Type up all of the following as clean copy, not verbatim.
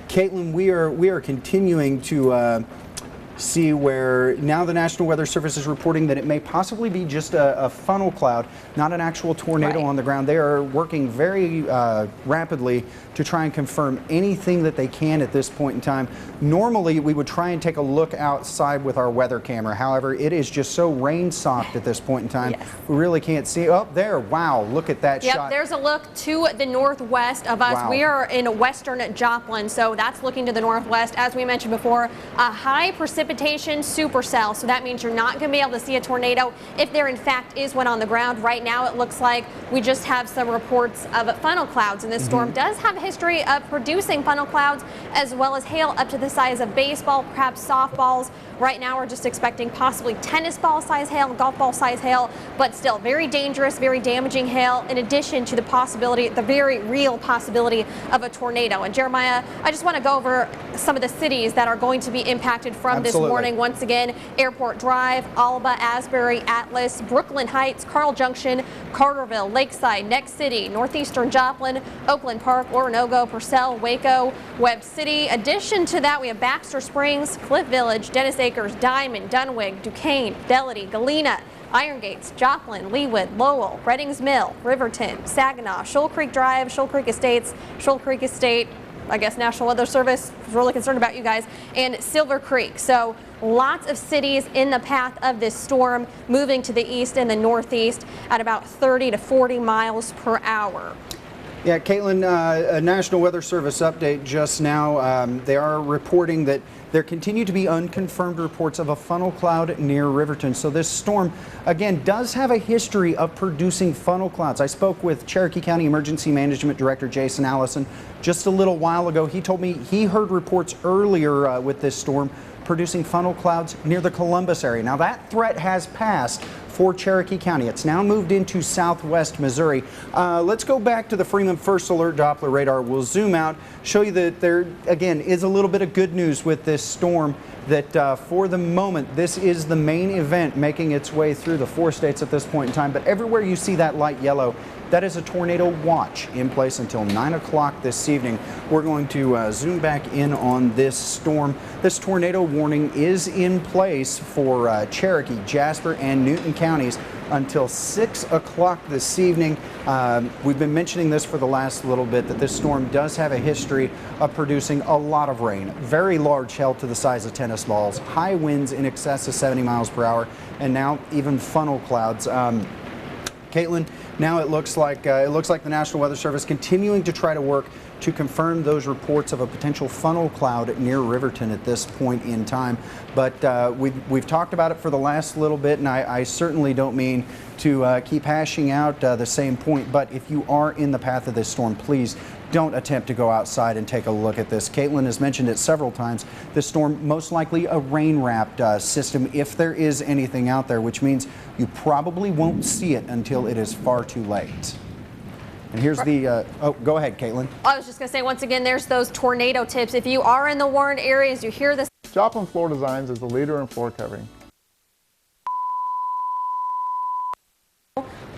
Caitlin, we are continuing to see where now the National Weather Service is reporting that it may possibly be just a funnel cloud, not an actual tornado on the ground. They are working very rapidly to try and confirm anything that they can at this point in time. Normally, we would try and take a look outside with our weather camera. However, it is just so rain socked at this point in time. Yes. We really can't see. Oh, there. Wow. Look at that shot. There's a look to the northwest of us. Wow. We are in western Joplin, so that's looking to the northwest. As we mentioned before, a high precipitation supercell. So that means you're not going to be able to see a tornado if there in fact is one on the ground. Right now, it looks like we just have some reports of funnel clouds, and this storm does have a history of producing funnel clouds as well as hail up to the size of baseball, perhaps softballs. Right now, we're just expecting possibly tennis ball size hail, golf ball size hail, but still very dangerous, very damaging hail, in addition to the possibility, the very real possibility of a tornado. And Jeremiah, I just want to go over some of the cities that are going to be impacted from this morning. Once again, Airport Drive, Alba, Asbury, Atlas, Brooklyn Heights, Carl Junction, Carterville, Lakeside, Next City, Northeastern Joplin, Oakland Park, Oronogo, Purcell, Waco, Webb City. Addition to that, we have Baxter Springs, Cliff Village, Dennis Acres, Diamond, Dunwich, Duquesne, Fidelity, Galena, Iron Gates, Joplin, Leawood, Lowell, Reddings Mill, Riverton, Saginaw, Shoal Creek Drive, Shoal Creek Estates, Shoal Creek Estate. I guess National Weather Service is really concerned about you guys, and Silver Creek. So lots of cities in the path of this storm, moving to the east and the northeast at about 30 to 40 miles per hour. Yeah, Caitlin, a National Weather Service update just now. They are reporting that there continue to be unconfirmed reports of a funnel cloud near Riverton. So this storm, again, does have a history of producing funnel clouds. I spoke with Cherokee County Emergency Management Director Jason Allison just a little while ago. He told me he heard reports earlier with this storm producing funnel clouds near the Columbus area. Now that threat has passed for Cherokee County. It's now moved into southwest Missouri. Let's go back to the Freeman First Alert Doppler radar. We'll zoom out, show you that there, again, is a little bit of good news with this storm, that for the moment, this is the main event making its way through the 4 states at this point in time. But everywhere you see that light yellow, that is a tornado watch in place until 9 o'clock this evening. We're going to zoom back in on this storm. This tornado warning is in place for Cherokee, Jasper, and Newton counties until 6 o'clock this evening. We've been mentioning this for the last little bit, that this storm does have a history of producing a lot of rain, very large hail to the size of tennis balls, high winds in excess of 70 miles per hour, and now even funnel clouds. Caitlin, now it looks like the National Weather Service continuing to try to work to confirm those reports of a potential funnel cloud near Riverton at this point in time. But we've talked about it for the last little bit, and I certainly don't mean to keep hashing out the same point. But if you are in the path of this storm, please don't attempt to go outside and take a look at this. Caitlin has mentioned it several times. This storm, most likely a rain-wrapped system, if there is anything out there, which means you probably won't see it until it is far too late. And here's the, oh, go ahead, Caitlin. I was just going to say, once again, there's those tornado tips. If you are in the warned areas, you hear this. Joplin Floor Designs is the leader in floor covering.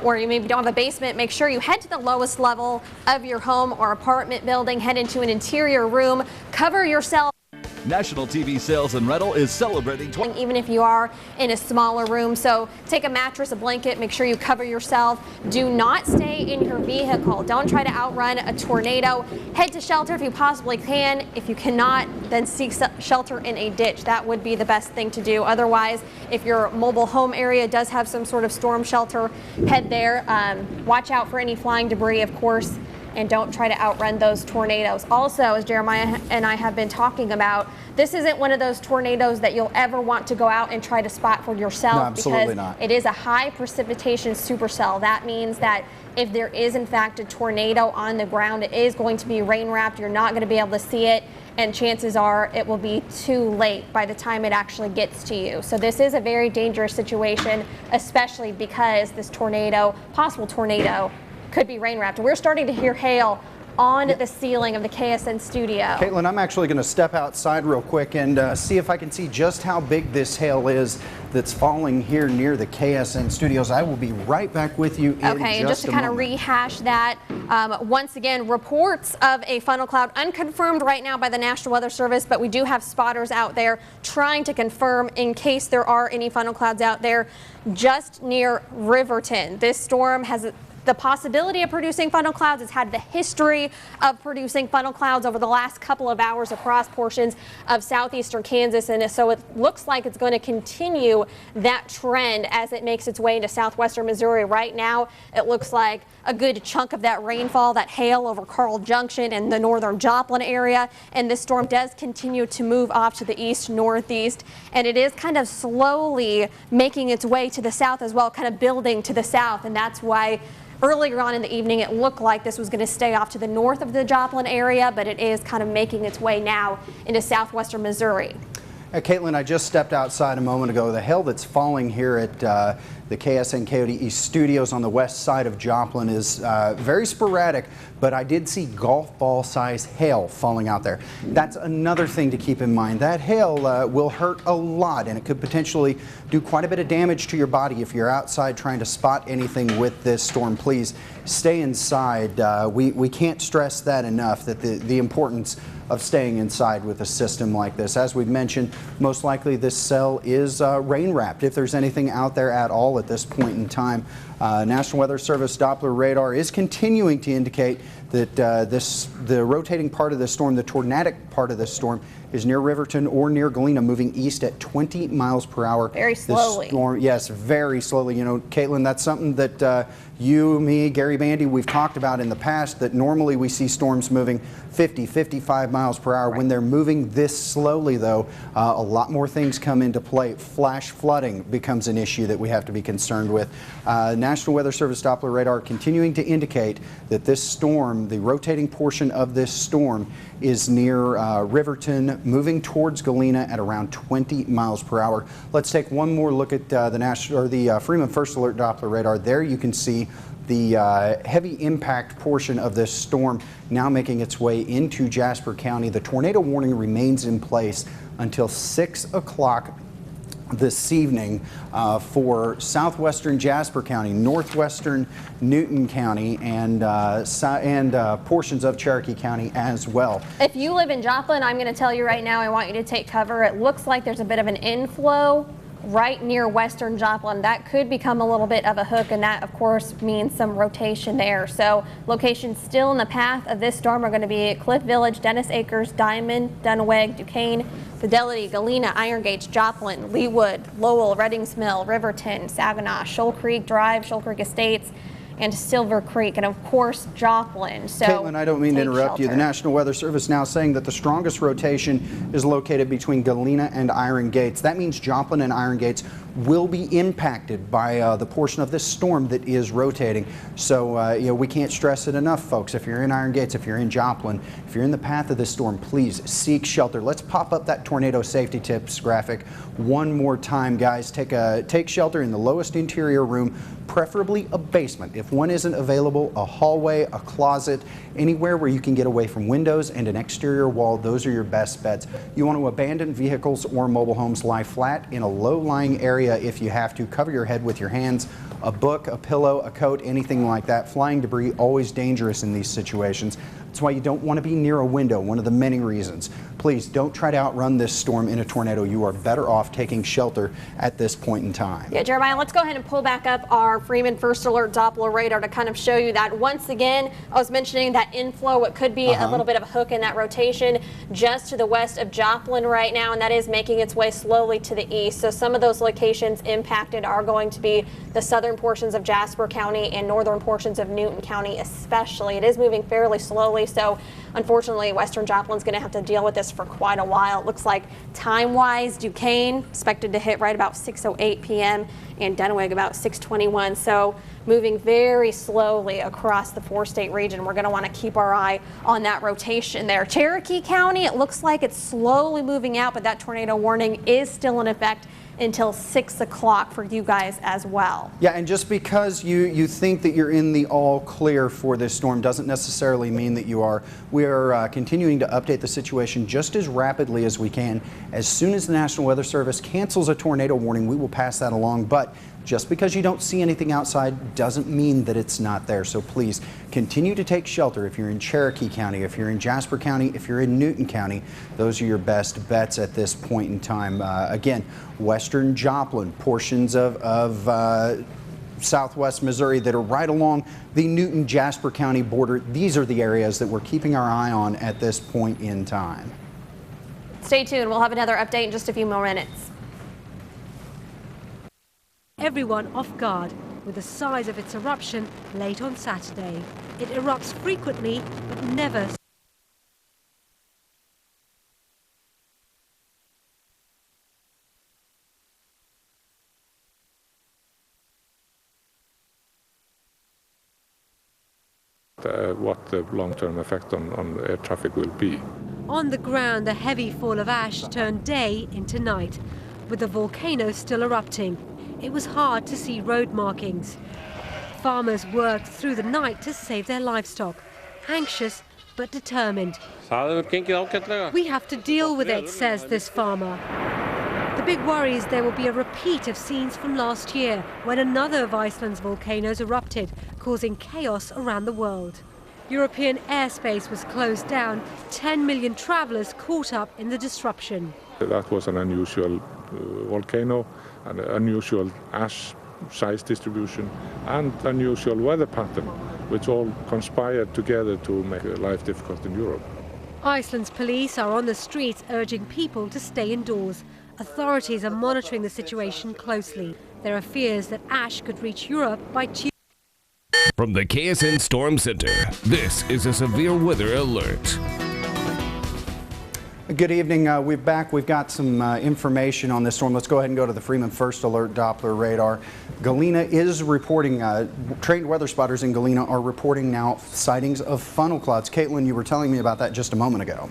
Or you maybe don't have a basement, make sure you head to the lowest level of your home or apartment building, head into an interior room, cover yourself. National TV Sales and Rental is celebrating even if you are in a smaller room. So take a mattress, a blanket, make sure you cover yourself. Do not stay in your vehicle. Don't try to outrun a tornado. Head to shelter if you possibly can. If you cannot, then seek shelter in a ditch. That would be the best thing to do. Otherwise, if your mobile home area does have some sort of storm shelter, head there. Watch out for any flying debris, of course, and don't try to outrun those tornadoes. Also, as Jeremiah and I have been talking about, this isn't one of those tornadoes that you'll ever want to go out and try to spot for yourself. No, absolutely because not. It is a high precipitation supercell. That means that if there is in fact a tornado on the ground, it is going to be rain wrapped. You're not going to be able to see it, and chances are it will be too late by the time it actually gets to you. So this is a very dangerous situation, especially because this tornado, possible tornado, could be rain wrapped. We're starting to hear hail on the ceiling of the KSN studio. Caitlin, I'm actually going to step outside real quick and see if I can see just how big this hail is that's falling here near the KSN studios. I will be right back with you in Okay, and just to kind of rehash that, once again, reports of a funnel cloud unconfirmed right now by the National Weather Service, but we do have spotters out there trying to confirm in case there are any funnel clouds out there just near Riverton. This storm has the possibility of producing funnel clouds. It's had the history of producing funnel clouds over the last couple of hours across portions of southeastern Kansas, and so it looks like it's going to continue that trend as it makes its way into southwestern Missouri. Right now, it looks like a good chunk of that rainfall, that hail over Carl Junction and the northern Joplin area, and this storm does continue to move off to the east northeast, and it is kind of slowly making its way to the south as well, kind of building to the south, and that's why earlier on in the evening, it looked like this was going to stay off to the north of the Joplin area, but it is kind of making its way now into southwestern Missouri. Caitlin, I just stepped outside a moment ago. The hail that's falling here at the KSN Coyote East studios on the west side of Joplin is very sporadic, but I did see golf ball size hail falling out there. That's another thing to keep in mind. That hail will hurt a lot, and it could potentially do quite a bit of damage to your body if you're outside trying to spot anything with this storm. Please stay inside. We can't stress that enough, that the importance of staying inside with a system like this. As we've mentioned, most likely this cell is rain wrapped, if there's anything out there at all at this point in time. National Weather Service Doppler radar is continuing to indicate that the rotating part of the storm, the tornadic part of the storm, is near Riverton or near Galena, moving east at 20 miles per hour. Very slowly. The storm, yes, very slowly. You know, Caitlin, that's something that you, me, Gary Bandy, we've talked about in the past, that normally we see storms moving 50, 55 miles per hour. Right. When they're moving this slowly, though, a lot more things come into play. Flash flooding becomes an issue that we have to be concerned with. National Weather Service Doppler radar continuing to indicate that this storm, the rotating portion of this storm, is near Riverton, moving towards Galena at around 20 miles per hour. Let's take one more look at the Freeman First Alert Doppler radar. There you can see the heavy impact portion of this storm now making its way into Jasper County. The tornado warning remains in place until 6 o'clock this evening for southwestern Jasper County, northwestern Newton County, and portions of Cherokee County as well. If you live in Joplin, I'm going to tell you right now, I want you to take cover. It looks like there's a bit of an inflow right near western Joplin. That could become a little bit of a hook, and that of course means some rotation there. So locations still in the path of this storm are going to be Cliff Village, Dennis Acres, Diamond, Dunaweg, Duquesne, Fidelity, Galena, Iron Gates, Joplin, Leawood, Lowell, Reddings Mill, Riverton, Saginaw, Shoal Creek Drive, Shoal Creek Estates, and Silver Creek, and of course Joplin. So Caitlin, I don't mean to interrupt you. The National Weather Service now saying that the strongest rotation is located between Galena and Iron Gates. That means Joplin and Iron Gates will be impacted by the portion of this storm that is rotating. So you know, we can't stress it enough, folks. If you're in Iron Gates, if you're in Joplin, if you're in the path of this storm, please seek shelter. Let's pop up that tornado safety tips graphic one more time, guys. Take shelter in the lowest interior room, preferably a basement. If one isn't available, a hallway, a closet, anywhere where you can get away from windows and an exterior wall, those are your best bets. You want to abandon vehicles or mobile homes, lie flat in a low-lying area if you have to. Cover your head with your hands, a book, a pillow, a coat, anything like that. Flying debris, always dangerous in these situations. That's why you don't want to be near a window, one of the many reasons. Please don't try to outrun this storm in a tornado. You are better off taking shelter at this point in time. Yeah, Jeremiah, let's go ahead and pull back up our Freeman First Alert Doppler radar to kind of show you that. Once again, I was mentioning that inflow. It could be a little bit of a hook in that rotation just to the west of Joplin right now, and that is making its way slowly to the east. So some of those locations impacted are going to be the southern portions of Jasper County and northern portions of Newton County especially. It is moving fairly slowly, so unfortunately western Joplin's going to have to deal with this for quite a while. It looks like time-wise, Duquesne expected to hit right about 6:08 p.m. and Dunaweg about 6:21. So moving very slowly across the 4-state region. We're going to want to keep our eye on that rotation there. Cherokee County, it looks like it's slowly moving out, but that tornado warning is still in effect until 6 o'clock for you guys as well. Yeah, and just because you think that you're in the all clear for this storm doesn't necessarily mean that you are. We are continuing to update the situation just as rapidly as we can. As soon as the National Weather Service cancels a tornado warning, we will pass that along. But just because you don't see anything outside doesn't mean that it's not there. So please continue to take shelter. If you're in Cherokee County, if you're in Jasper County, if you're in Newton County, those are your best bets at this point in time. Again, western Joplin, portions of southwest Missouri that are right along the Newton-Jasper County border. These are the areas that we're keeping our eye on at this point in time. Stay tuned. We'll have another update in just a few more minutes. Everyone off guard with the size of its eruption late on Saturday. It erupts frequently, but never. What the long-term effect on air traffic will be. On the ground, the heavy fall of ash turned day into night, with the volcano still erupting. It was hard to see road markings. Farmers worked through the night to save their livestock, anxious but determined. We have to deal with it, says this farmer. The big worry is there will be a repeat of scenes from last year when another of Iceland's volcanoes erupted, causing chaos around the world. European airspace was closed down, 10 million travellers caught up in the disruption. That was an unusual volcano, an unusual ash size distribution and unusual weather pattern, which all conspired together to make life difficult in Europe. Iceland's police are on the streets urging people to stay indoors. Authorities are monitoring the situation closely. There are fears that ash could reach Europe by Tuesday. From the KSN Storm Center, this is a severe weather alert. Good evening. We've got some information on this storm. Let's go ahead and go to the Freeman First Alert Doppler radar. Galena is reporting, trained weather spotters in Galena are reporting now sightings of funnel clouds. Caitlin, you were telling me about that just a moment ago.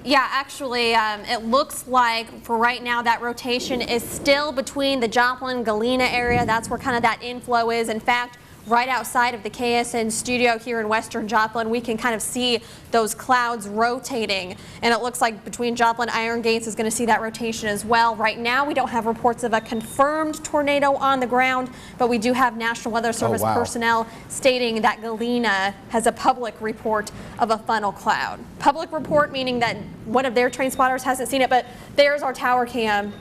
Yeah, actually, it looks like for right now that rotation is still between the Joplin-Galena area. That's where kind of that inflow is. In fact, right outside of the KSN studio here in western Joplin, we can kind of see those clouds rotating. And it looks like between Joplin, Iron Gates is going to see that rotation as well. Right now, we don't have reports of a confirmed tornado on the ground, but we do have National Weather Service personnel stating that Galena has a public report of a funnel cloud. Public report meaning that one of their trained spotters hasn't seen it, but there's our tower cam.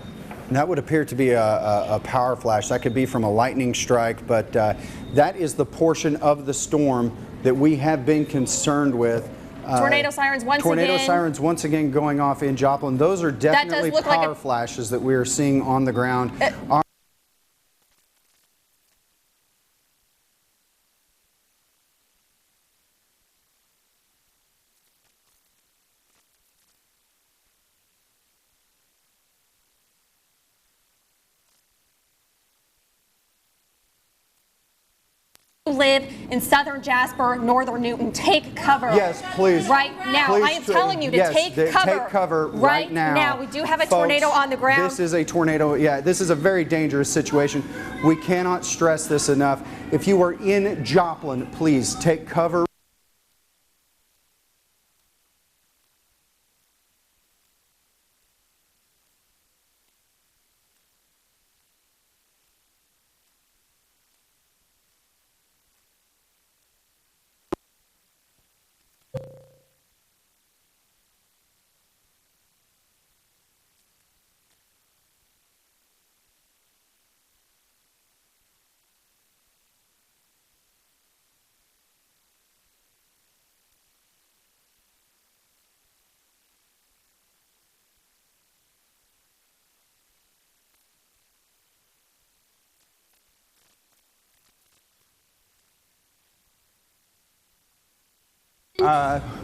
That would appear to be a power flash. That could be from a lightning strike, but that is the portion of the storm that we have been concerned with. Tornado sirens once again. Tornado sirens once again going off in Joplin. Those are definitely power flashes that we are seeing on the ground. Live in southern Jasper, northern Newton, take cover. Yes, please. Right now. Please, I am telling you to take cover. Take cover right now. We do have a Folks, tornado on the ground. This is a tornado. Yeah, this is a very dangerous situation. We cannot stress this enough. If you are in Joplin, please take cover.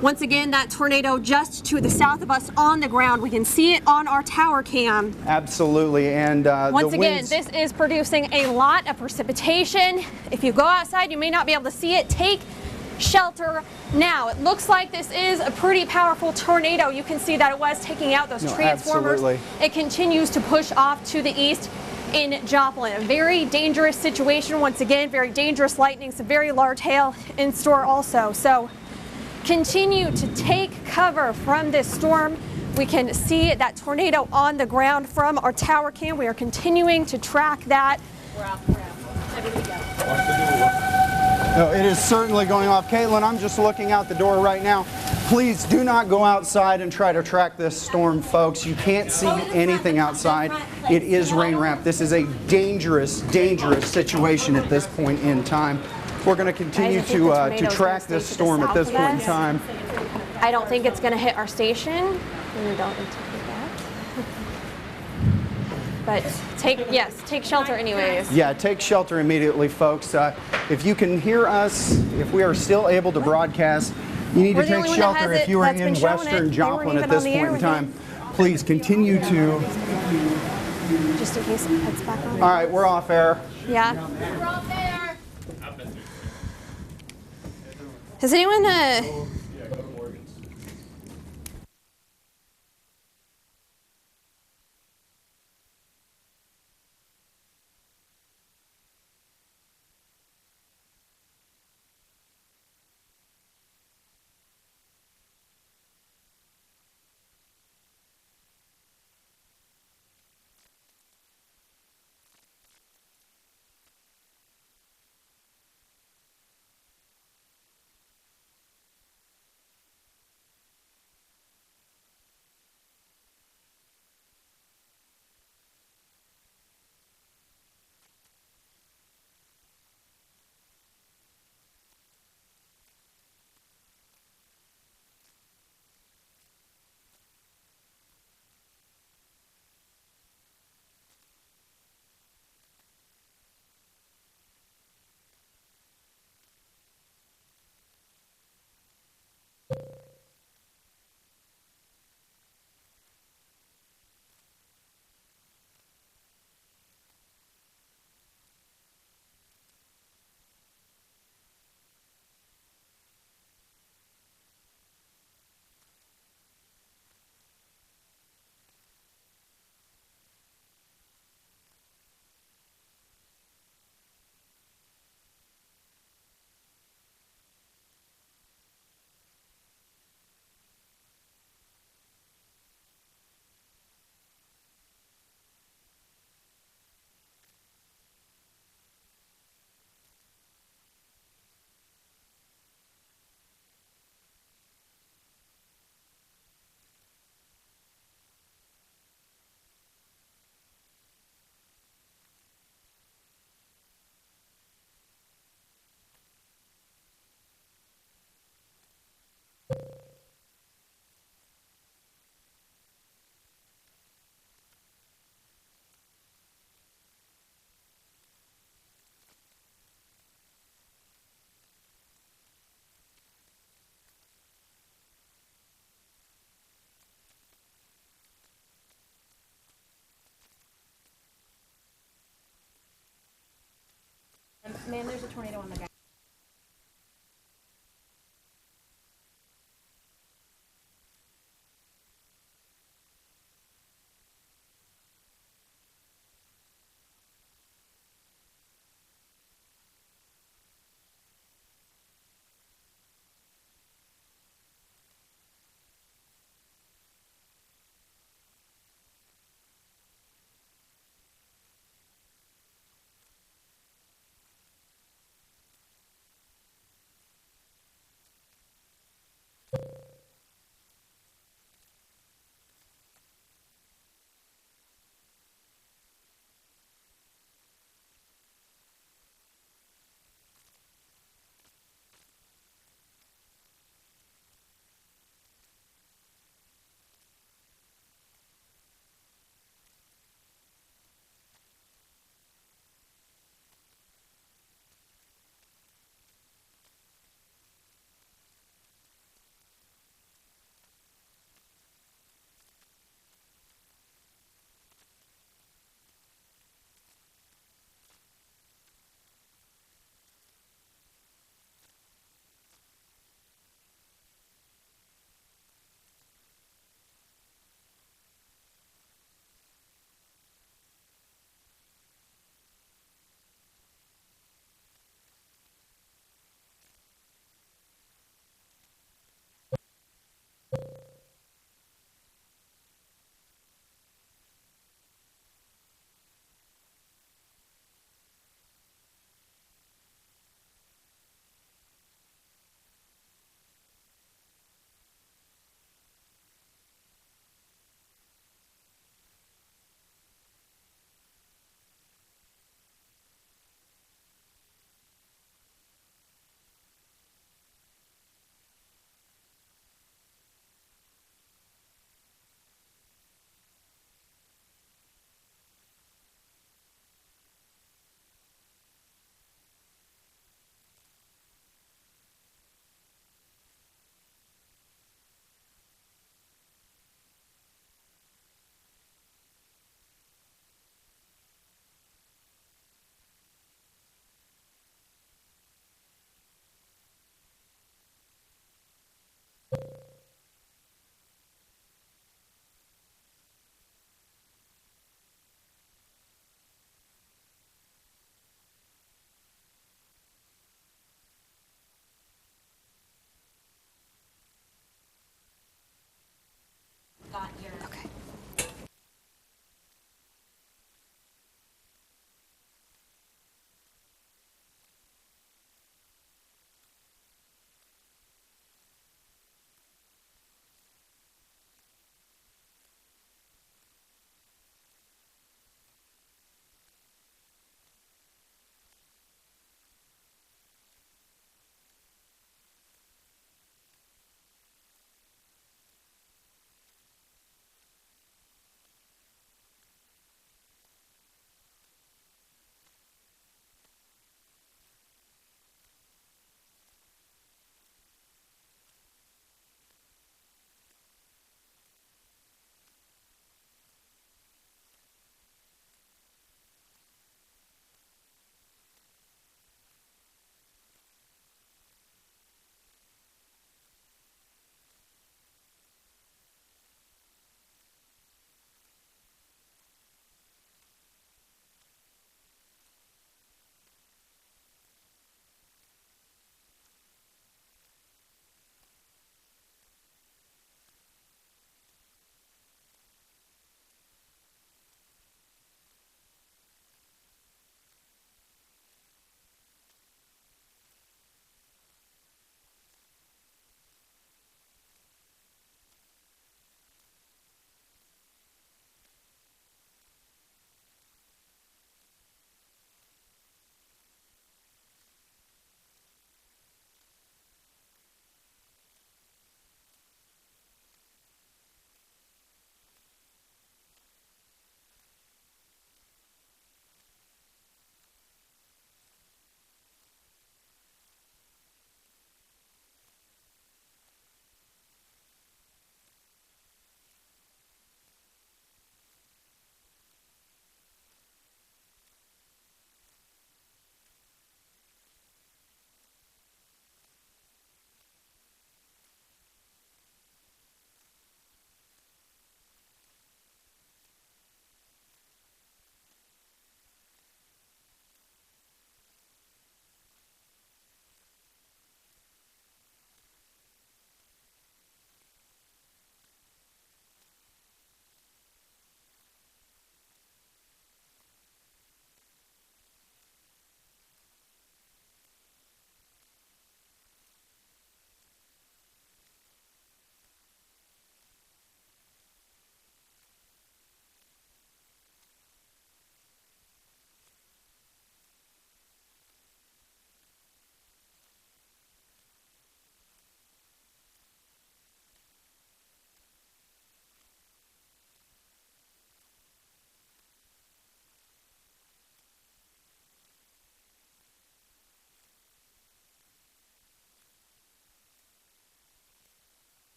Once again, that tornado just to the south of us on the ground. We can see it on our tower cam. Absolutely, and Once the again, winds, this is producing a lot of precipitation. If you go outside, you may not be able to see it. Take shelter now. It looks like this is a pretty powerful tornado. You can see that it was taking out those transformers. absolutely. It continues to push off to the east in Joplin. A very dangerous situation. Once again, very dangerous lightning, some very large hail in store also. So continue to take cover from this storm. We can see that tornado on the ground from our tower cam. We are continuing to track that. No, it is certainly going off. Caitlin, I'm just looking out the door right now. Please do not go outside and try to track this storm, folks. You can't see anything outside. It is rain wrapped. This is a dangerous, dangerous situation at this point in time. We're going to continue to track this storm at this point in time. I don't think it's going to hit our station. We don't anticipate that. But take shelter anyways. Yeah, take shelter immediately, folks. If you can hear us, if we are still able to broadcast, you need to take shelter. If you are in western Joplin at this point in time, please continue to. Just in case it heads back on. All right, we're off air. Yeah. We're off air. Has anyone Man, there's a tornado on the ground.